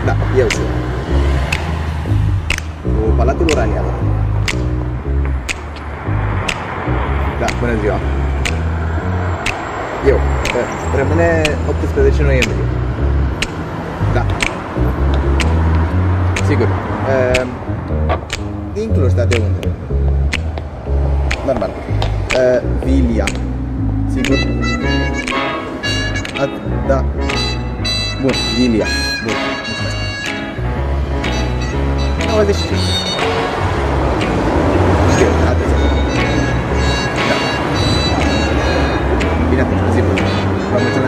Da, eu sunt. Cu Palatul Urania. Da, bună ziua. Eu. Rămâne 18 noiembrie. Da. Sigur. Din Cluj, dar de unde? Normal. Vilia. Sigur? Da. Bun, Vilia. Bun, mulțumesc. 95. Știu, atât. Da. Bine atunci, zi bună. Vă mulțumesc.